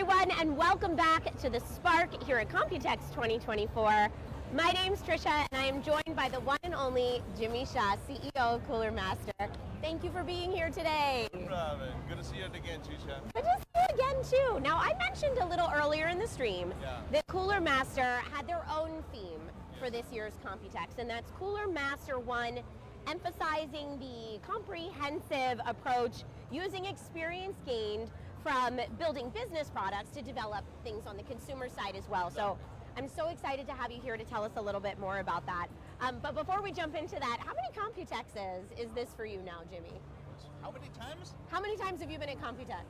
everyone, and welcome back to the Spark here at Computex 2024. My name's Trisha, and I am joined by the one and only Jimmy Sha, CEO of Cooler Master. Thank you for being here today. No problem. Good to see you again, Trisha. Good to see you again, too. Now, I mentioned a little earlier in the stream that Cooler Master had their own theme for this year's Computex, and that's Cooler Master 1, emphasizing the comprehensive approach using experience gained from building business products to develop things on the consumer side as well. So I'm so excited to have you here to tell us a little bit more about that. But before we jump into that, how many Computexes is this for you now, Jimmy? How many times? How many times have you been at Computex?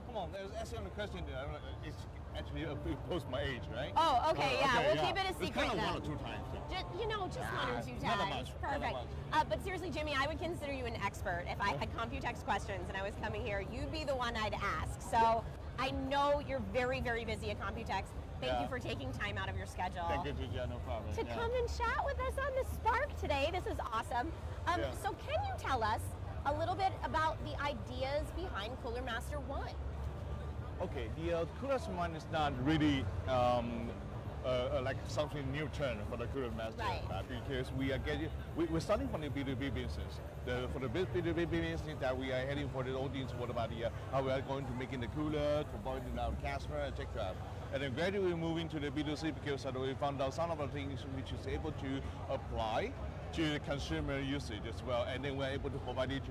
Come on, there's asking the question there. It's actually close my age, right? Oh, okay, we'll keep it a secret. It's kind of then. one or two times. Just, one or two times. Not much. Perfect. Not But seriously, Jimmy, I would consider you an expert. If I had Computex questions and I was coming here, you'd be the one I'd ask. So I know you're very, very busy at Computex. Thank you for taking time out of your schedule. Thank you, Trisha. No problem. To come and chat with us on the Spark today. This is awesome. So can you tell us a little bit about the ideas behind Cooler Master 1? Okay, the Cooler One is not really like something new turn for the Cooler Master, because we're starting from the B2B business. For the B2B business that we are heading for the audience, what about how we are going to making the cooler, providing our customer, etc. And then gradually moving to the B2C because we found out some of the things which is able to apply to the consumer usage as well, and then we're able to provide it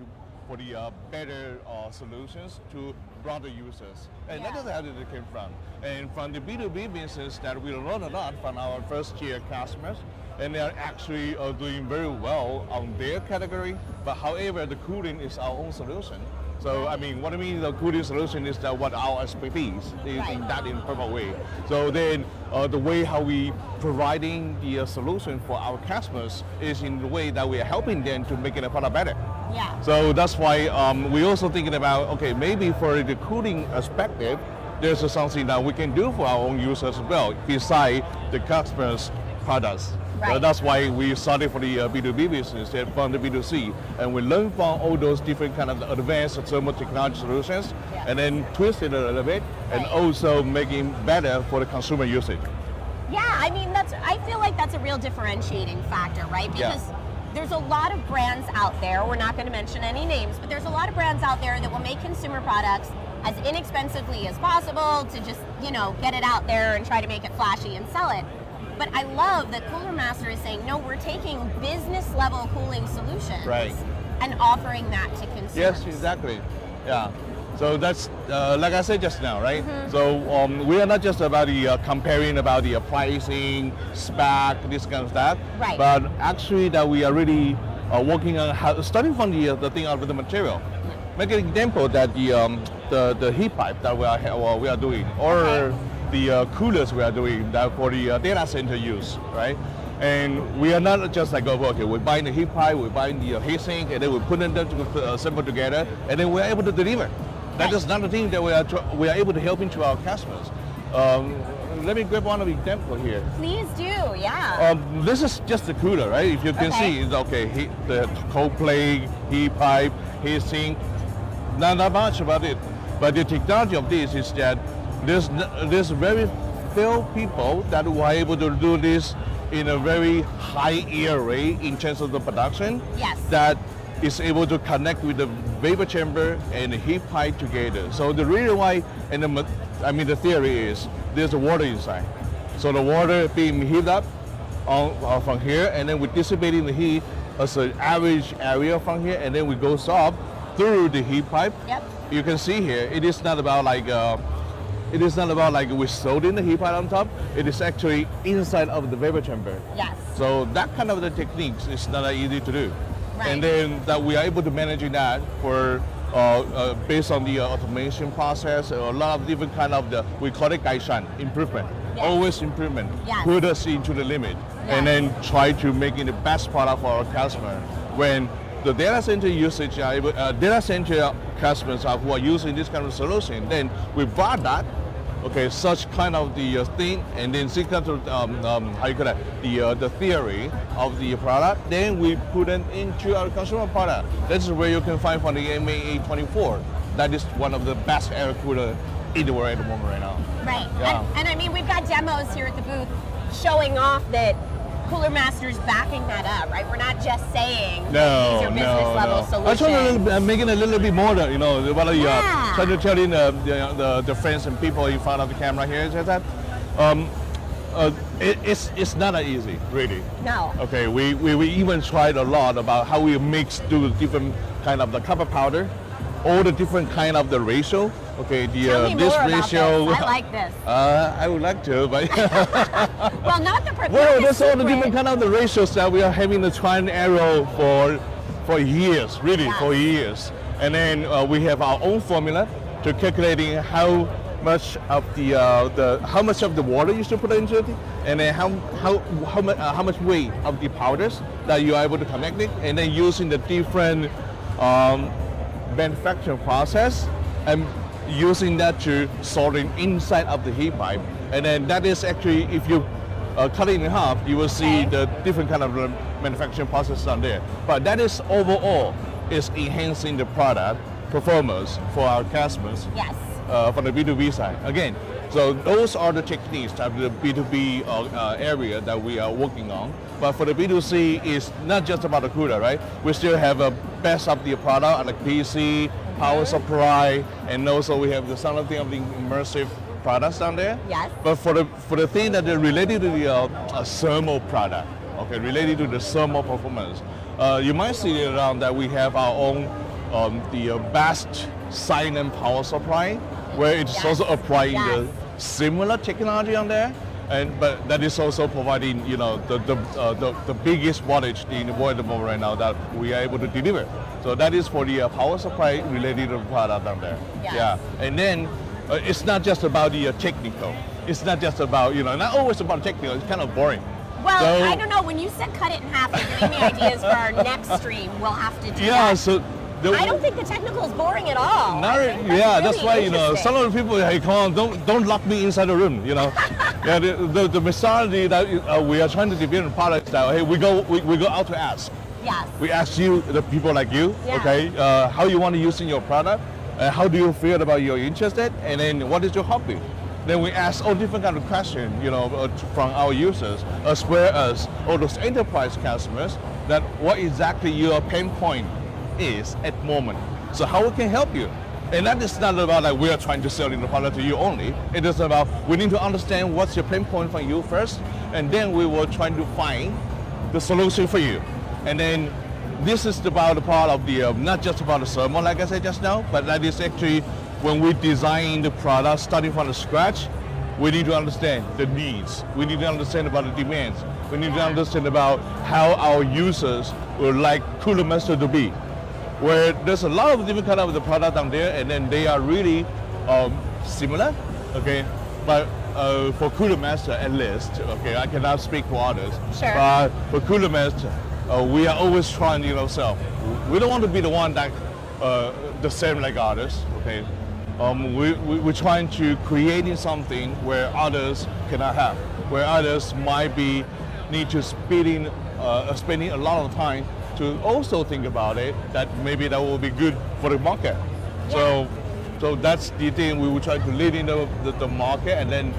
for the better solutions to broader users. And that is how it came from. And from the B2B business that we learned a lot from our first tier customers, and they are actually doing very well on their category, but however, the cooling is our own solution. So I mean, what I mean the cooling solution is that what our expertise is in that in proper way. So then the way how we providing the solution for our customers is in the way that we are helping them to make it a product better. Yeah. So that's why we're also thinking about, okay, maybe for the cooling perspective, there's something that we can do for our own users as well, beside the customers' products. Right. That's why we started for the B2B business and from the B2C, and we learn from all those different kind of advanced thermal technology solutions, and then twist it a little bit, and also making better for the consumer usage. Yeah, I mean, I feel like that's a real differentiating factor, right? Because there's a lot of brands out there, we're not going to mention any names, but there's a lot of brands out there that will make consumer products as inexpensively as possible to just, get it out there and try to make it flashy and sell it. But I love that Cooler Master is saying, no, we're taking business level cooling solutions and offering that to consumers. Yes, exactly. Yeah. So that's, like I said just now, right? So we are not just about the comparing about the pricing, spec, this kind of stuff, but actually that we are really working on starting from the thing out of the material. Make an example that the heat pipe that we are doing, or the coolers we are doing that for the data center use, right? And we are not just like, okay, we're buying the heat pipe, we're buying the heat sink, and then we're putting them to assemble together, and then we're able to deliver. That is not the thing that we are able to help into our customers. Let me grab one example here. Please do, yeah. This is just the cooler, right? If you can see, it's okay, the cold plate, heat pipe, heat sink, not much about it. But the technology of this is that there's very few people that were able to do this in a very high air rate in terms of the production. Yes. That is able to connect with the vapor chamber and the heat pipe together. So the reason why, the theory is there's water inside. So the water being heated up from here, and then we're dissipating the heat as an average area from here, and then we go up through the heat pipe. Yep. You can see here, it is not about like we sold in the heat pipe on top. It is actually inside of the vapor chamber. Yes. So that kind of the techniques is not that easy to do. Right. And then that we are able to manage that for based on the automation process, a lot of different kind of we call it gaishan, improvement. Yes. Always improvement. Yes. Put us into the limit, and then try to make it the best product for our customer. When the data center usage, data center customers who are using this kind of solution, then we brought that, such kind of the thing, and then see kind of the theory of the product, then we put it into our consumer product. That's where you can find from the MA824. that is one of the best air cooler in the world at the moment right now. Right. Yeah. And I mean, we've got demos here at the booth showing off that Cooler Master's backing that up, right? We're not just saying these are business level solutions. I'm trying to make it a little bit more, what you trying to tell in the friends and people in front of the camera here is that it's not that easy, really. No. Okay, we even tried a lot about how we mix do different kind of the copper powder, all the different kind of the ratio. Okay, Tell me this more ratio. About this. I like this. I would like to, but well, not the. Well, that's all the different kind of the ratios that we are having to try and error for years, really for years. And then we have our own formula to calculating how much of how much of the water you should put into it, and then how much weight of the powders that you are able to connect it, and then using the different manufacturing process and using that to sorting inside of the heat pipe. And then that is actually, if you cut it in half, you will see the different kind of manufacturing process on there. But that is overall is enhancing the product performance for our customers. Yes. For the B2B side. Again, so those are the techniques of the B2B area that we are working on. But for the B2C, it's not just about the cooler, right? We still have a best of the product like PC, power supply, and also we have some of the immersive products down there. Yes. But for the thing that are related to the thermal product, okay, related to the thermal performance, you might see around that we have our own the best silent power supply, where it's also applying the similar technology on there, but that is also providing the biggest wattage in the world at the moment right now that we are able to deliver. So that is for the power supply related to the product down there. Yes. Yeah, and then it's not just about the technical. It's not just about not always about technical. It's kind of boring. Well, so, I don't know. When you said cut it in half, you're giving me ideas for our next stream. We'll have to do that. Yeah. So. I don't think the technical is boring at all. That's why some of the people, hey, come on, don't lock me inside the room. Yeah, the mentality that we are trying to develop products that hey, we go out to ask. Yes. We ask you, the people like you, okay, how you want to use in your product, how do you feel about you're interested, and then what is your hobby. Then we ask all different kind of questions, from our users, as well as all those enterprise customers, that what exactly your pain point is at the moment. So how we can help you. And that is not about like we are trying to sell the product to you only. It is about we need to understand what's your pain point for you first, and then we will try to find the solution for you. And then this is about the part of the, not just about the thermal like I said just now, but that is actually when we design the product starting from the scratch, we need to understand the needs. We need to understand about the demands. We need to understand about how our users would like Cooler Master to be. Where there's a lot of different kind of the product down there, and then they are really similar, okay. But for Cooler Master, at least, okay, I cannot speak for others. Sure. But for Cooler Master, we are always trying to ourselves. We don't want to be the one that the same like others, okay. We're trying to creating something where others cannot have, where others might be need to spending a lot of time to also think about it, that maybe that will be good for the market. Yeah. So that's the thing we will try to lead in the market, and then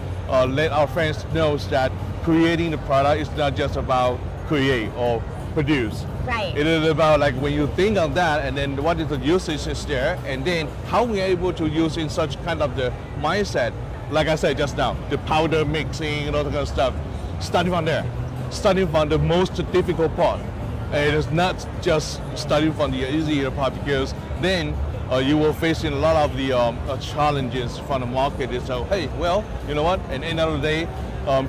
let our friends know that creating the product is not just about create or produce. Right. It is about like when you think of that, and then what is the usage is there, and then how we are able to use in such kind of the mindset, like I said just now, the powder mixing and all that kind of stuff, starting from there, starting from the most difficult part. It is not just starting from the easier part, because then you will face a lot of the challenges from the market. Is so, hey, well, you know what? At the end of the day,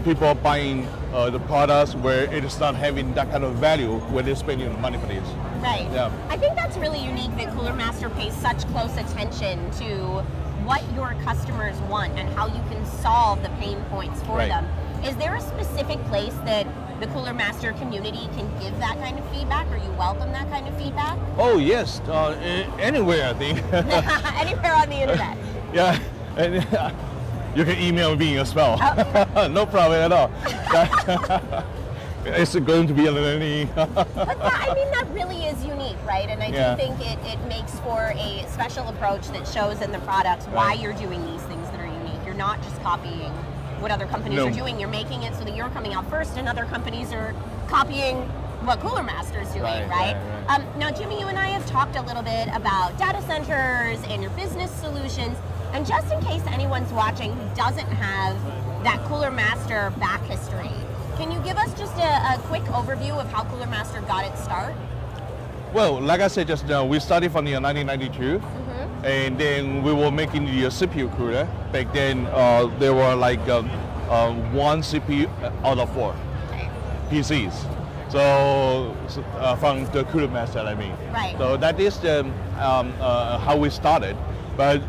people are buying the products where it is not having that kind of value when they're spending the money for this. Right. Yeah. I think that's really unique that Cooler Master pays such close attention to what your customers want and how you can solve the pain points for them. Is there a specific place that the Cooler Master community can give that kind of feedback, or you welcome that kind of feedback? Oh yes, anywhere I think. Anywhere on the internet. Yeah, and you can email me as well. Oh. No problem at all. it's going to be any. But that really is unique, right? And I do think it makes for a special approach that shows in the products why you're doing these things that are unique. You're not just copying what other companies are doing. You're making it so that you're coming out first, and other companies are copying what Cooler Master is doing, right? Now, Jimmy, you and I have talked a little bit about data centers and your business solutions. And just in case anyone's watching who doesn't have that Cooler Master back history, can you give us just a quick overview of how Cooler Master got its start? Well, like I said just now, we started from the 1992, and then we were making the CPU cooler. Back then, there were like one CPU out of 4 PCs. So from the Cooler Master, I mean. Right. So that is the how we started. But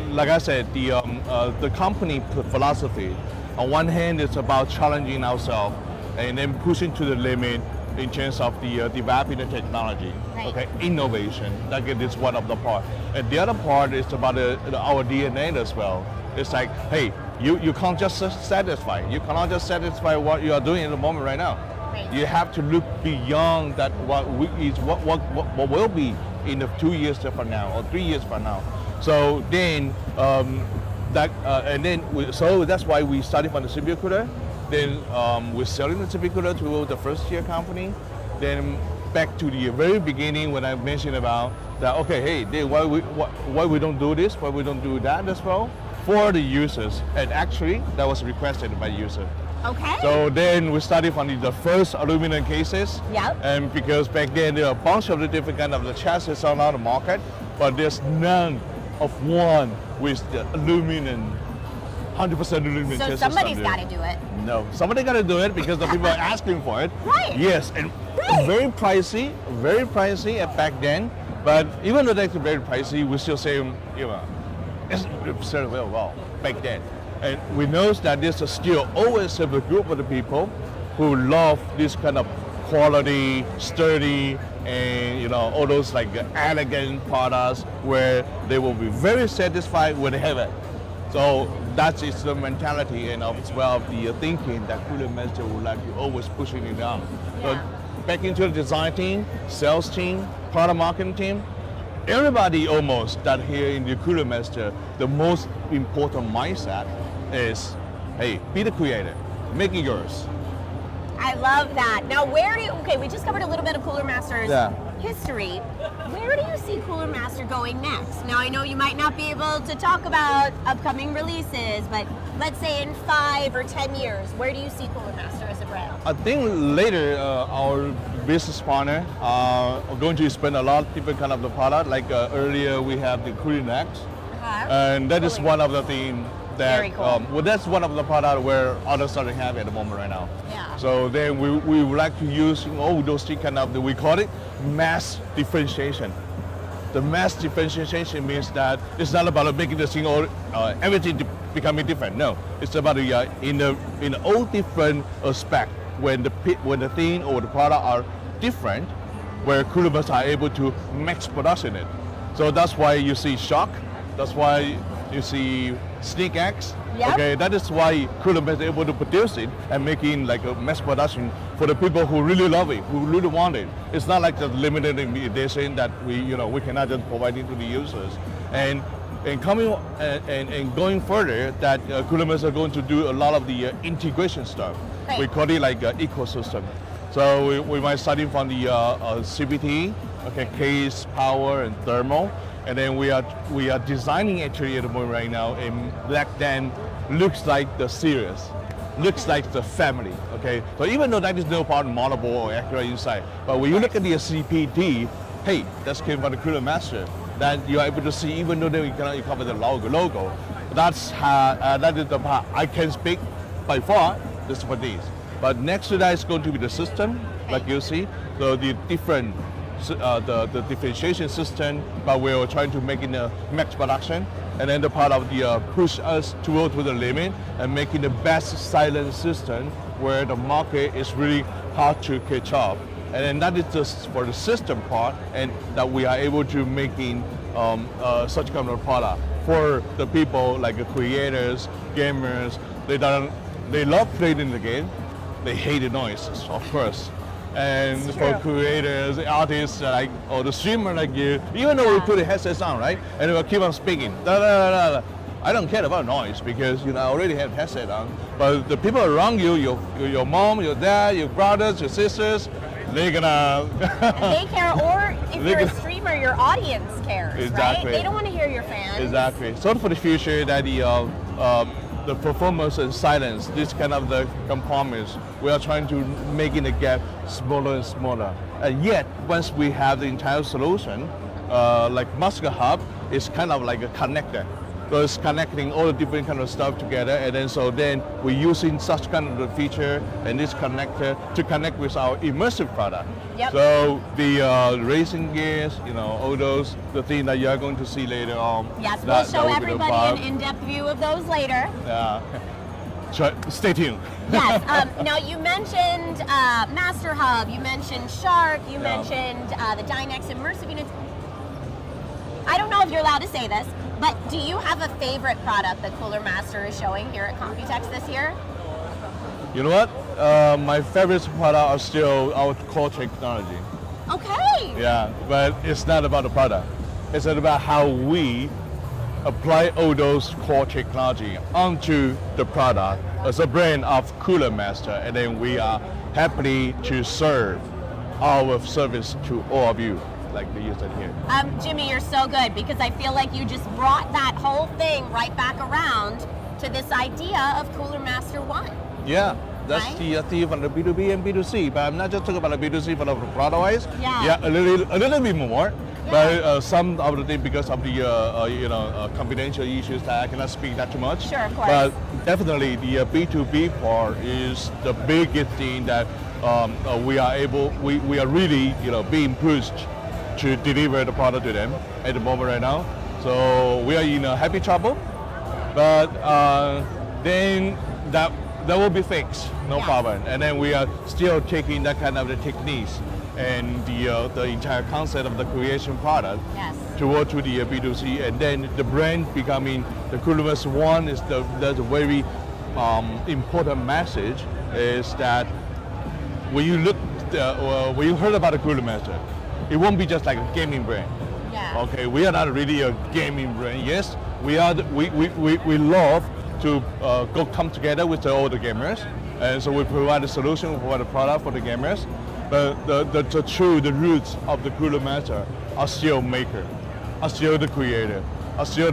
like I said, the company philosophy, on one hand, it's about challenging ourselves and then pushing to the limit in terms of the developing the technology, innovation. That is one of the part. And the other part is about our DNA as well. It's like, hey, you can't just satisfy. You cannot just satisfy what you are doing in the moment right now. You have to look beyond that. What will be in the 2 years from now or 3 years from now. So then so that's why we started from the CPU cooler. Then we're selling the CPU cooler to the first tier company. Then back to the very beginning when I mentioned about that. Okay, hey, then why we don't do this? Why we don't do that as well for the users? And actually, that was requested by user. Okay. So then we started from the first aluminum cases. Yep. And because back then there are a bunch of the different kind of the chassis on the market, but there's none of one with the aluminum, 100% aluminum chassis. So somebody's got to do it. No, somebody got to do it because the people are asking for it. Right. Yes, and very pricey back then. But even though that's very pricey, we still say, it's selling very well back then. And we know that there's still always a group of the people who love this kind of quality, sturdy, and all those like elegant products where they will be very satisfied when they have it. So that is the mentality and as well the thinking that Cooler Master would like to always pushing it down. Yeah. So back into the design team, sales team, product marketing team, everybody almost that here in the Cooler Master, the most important mindset is, hey, be the creator, make it yours. I love that. Now, we just covered a little bit of Cooler Master's history. Where do you see Cooler Master going next? Now, I know you might not be able to talk about upcoming releases, but let's say in 5 or 10 years, where do you see Cooler Master as a brand? I think later our business partner are going to spend a lot of different kind of the product. Like earlier we have the Computex, and that is one of the things that very cool. That's one of the products where others are having at the moment right now. Yeah. So then we would like to use all those kind of we call it mass differentiation. The mass differentiation means that it's not about making the thing everything becoming different. No, it's about in all different aspects when the thing or the product are different, where Cooler Master are able to max production it. So that's why you see Shock. That's why you see Sneak X. Yep. Okay, that is why Cooler Master is able to produce it and making like a mass production for the people who really love it, who really want it. It's not like the limited edition that we cannot just provide it to the users. And coming and going further, that Cooler Master are going to do a lot of the integration stuff. Right. We call it like ecosystem. So we might starting from the CPT, case, power, and thermal. And then we are designing actually at the moment right now a black then looks like the series, looks like the family. Okay, so even though that is no part motherboard or Acura inside, but when you look at the CPT, hey, that came from the Cooler Master. That you are able to see, even though you cannot cover the logo. That's that is the part I can speak by far. This is for these. But next to that is going to be the system, like you see. So the different. The differentiation system, but we are trying to make it a max production, and then the part of the push us to the limit and making the best silent system where the market is really hard to catch up. And then that is just for the system part, and that we are able to making such kind of product for the people like the creators, gamers. They love playing the game. they hate the noise, of course. And It's for true. creators, artists like, or the streamer like you, even though we Yeah. put the headsets on, right? And we'll keep on speaking. Da, da, da, da, da. I don't care about noise because I already have headset on. But the people around you, your mom, your dad, your brothers, your sisters, they're gonna. They care, or if They you're a can- streamer, your audience cares, Exactly. right? They don't want to hear your fans. Exactly. So for the future, that the performance and silence, this kind of the components, we are trying to making the gap smaller and smaller. And yet, once we have the entire solution, like Master Hub is kind of like a connector. So it's connecting all the different kind of stuff together, and then we're using such kind of the feature and this connector to connect with our immersive product. Yep. So the racing gears, all those, the thing that you are going to see later on. Yes, that- we'll that show will be the everybody vibe. an in-depth view of those later. Yeah. Stay tuned. Yes. Now you mentioned Master Hub, you mentioned Shark, you mentioned the Dynex immersive units. I don't know if you're allowed to say this, but do you have a favorite product that Cooler Master is showing here at Computex this year? You know what? My favorite product are still our core technology. Okay. Yeah, but it's not about the product. It's about how we apply all those core technology onto the product as a brand of Cooler Master, and then we are happy to serve our service to all of you, like the user here. Jimmy, you're so good because I feel like you just brought that whole thing right back around to this idea of Cooler Master 1. Yeah, that's Right? the theme from the B2B and B2C, but I'm not just talking about the B2C, but of the product-wise. Yeah. Yeah, a little bit more. Yeah. But some of the things, because of the confidential issues, that I cannot speak that too much. Sure, of course. But definitely the B2B part is the biggest thing that we are really being pushed to deliver the product to them at the moment right now. So we are in a happy trouble, but then that will be fixed, no Yeah. problem. And then we are still taking that kind of the techniques and the entire concept of the creation product Yes. toward to the B2C, and then the brand becoming the Cooler Master 1 is that's a very important message, is that when you look when you heard about the Cooler Master, it won't be just like a gaming brand. Yeah. Okay, we are not really a gaming brand. Yes, we are. We love to go come together with all the gamers, and so we provide a solution for the product for the gamers. But the roots of the Cooler Master are still maker, are still the creator, are still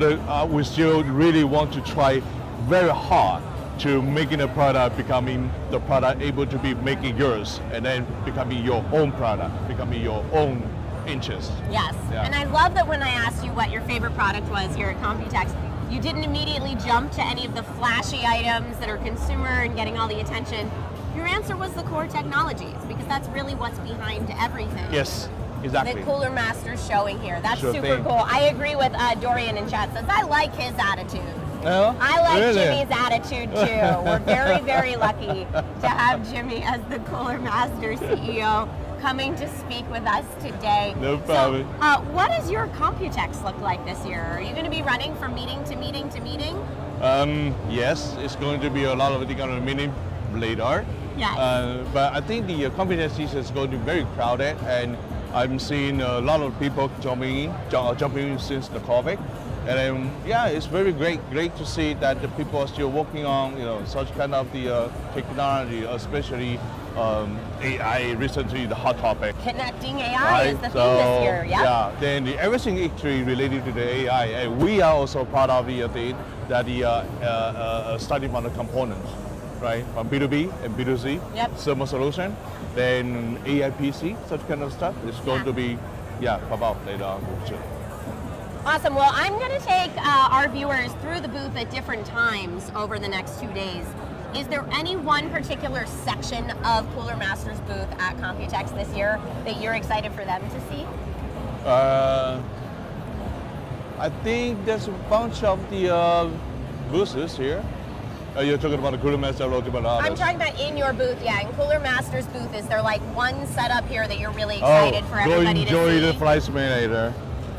we still really want to try very hard to making a product becoming the product able to be making yours, and then becoming your own product, becoming your own interest. Yes. Yeah. And I love that when I asked you what your favorite product was here at Computex, you didn't immediately jump to any of the flashy items that are consumer and getting all the attention. Your answer was the core technologies, because that's really what's behind everything. Yes, exactly. That Cooler Master's showing here. That's Sure super thing. cool. I agree with Dorian in chat says, I like his attitude. No? I like Really? Jimmy's attitude too. We're very, very lucky to have Jimmy as the Cooler Master CEO coming to speak with us today. No problem. So, what does your Computex look like this year? Are you going to be running from meeting to meeting to meeting? Yes, it's going to be a lot of the kind of meeting later. Yes. But I think the Computex season is going to be very crowded, and I'm seeing a lot of people jumping in since the COVID. And then, yeah, it's very great to see that the people are still working on such kind of the technology, especially AI. Recently, the hot topic. Connecting AI is the theme So, this year. Yep. yeah, then everything actually related to the AI, and we are also part of the thing that starting from the components, right? From B2B and B2C, Yep. thermal solution, then AI PC, such kind of stuff is going Yeah. to be, pop out later on. Sure. Awesome. Well, I'm going to take our viewers through the booth at different times over the next 2 days. Is there any one particular section of Cooler Master's booth at Computex this year that you're excited for them to see? I think there's a bunch of the booths here. You're talking about the Cooler Master or about others? I'm talking about in your booth, yeah. In Cooler Master's booth, is there like one setup here that you're really excited for everybody to see? Go enjoy the flight simulator.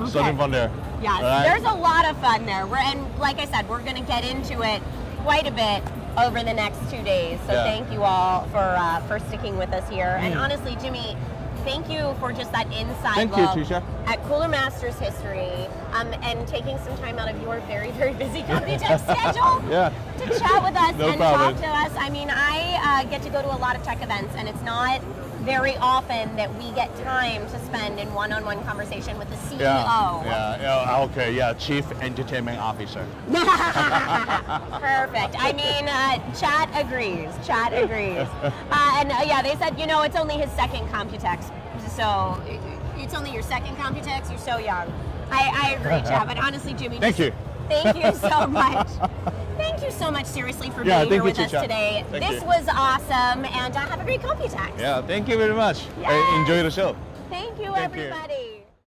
Starting from there. Yes, All right? there's a lot of fun there. And like I said, we're going to get into it quite a bit over the next 2 days. So thank you all for sticking with us here. And honestly, Jimmy, thank you for just that inside look Trisha. at Cooler Master's history and taking some time out of your very, very busy Computex schedule to chat with us and talk to us. I mean, I get to go to a lot of tech events, and it's not very often that we get time to spend in one-on-one conversation with the CEO. Chief Entertainment Officer. Perfect. I mean, chat agrees. Chat agrees. They said, it's only his second Computex. So it's only your second Computex. You're so young. I agree, chat. But honestly, Jimmy, thank you so much. Thank you so much, seriously, for being here with us today. This was awesome, and have a great Computex. Yeah, thank you very much. Yes. Enjoy the show. Thank you, everybody.